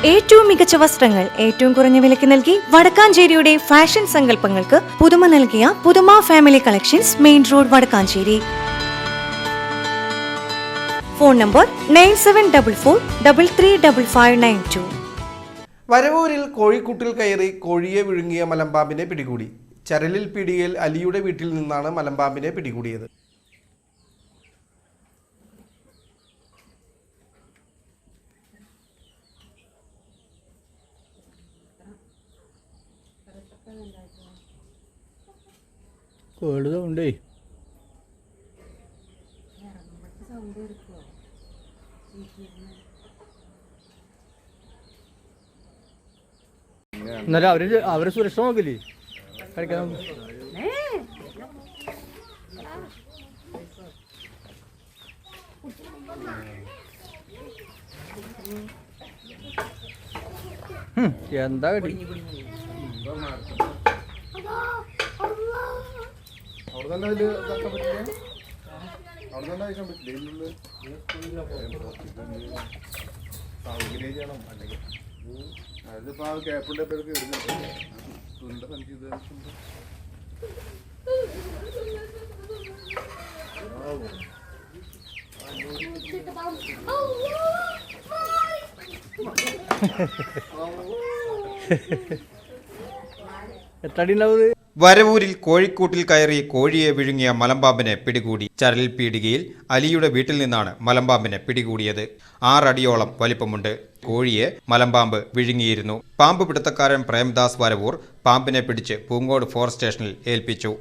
ഏറ്റവും മികച്ച വസ്ത്രങ്ങൾ ഏറ്റവും കുറഞ്ഞ വിലയ്ക്ക് നൽകി വടക്കാഞ്ചേരിയുടെ ഫാഷൻ സങ്കല്പങ്ങൾക്ക് പുതുമ നൽകിയ പുതുമ family collections, main road, Vadakkanchery. Phone number 9744335592. വരവൂരിൽ കോഴിക്കൂട്ടിൽ കയറി കോഴിയെ വിഴുങ്ങിയ മലമ്പാമ്പിനെ പിടികൂടി. ചരലിൽ പീടികയിൽ അലിയുടെ വീട്ടിൽ നിന്നാണ് മലമ്പാമ്പിനെ പിടികൂടിയത്. കോഴിതേ എന്നാലും അവര് സുരക്ഷ നോക്കില്ലേ കളിക്കാൻ. എന്താ കടി അതിപ്പോ ആ ക്യാപ്പിന്റെ പേർക്ക് വരവൂരിൽ കോഴിക്കൂട്ടിൽ കയറി കോഴിയെ വിഴുങ്ങിയ മലമ്പാമ്പിനെ പിടികൂടി. ചരൽ പീടികയിൽ അലിയുടെ വീട്ടിൽ നിന്നാണ് മലമ്പാമ്പിനെ പിടികൂടിയത്. 6 അടിയോളം വലിപ്പമുണ്ട്. കോഴിയെ മലമ്പാമ്പ് വിഴുങ്ങിയിരുന്നു. പാമ്പ് പിടുത്തക്കാരൻ പ്രേംദാസ് വരവൂർ പാമ്പിനെ പിടിച്ച് പൂങ്കോട് ഫോറസ്റ്റ് സ്റ്റേഷനിൽ ഏൽപ്പിച്ചു.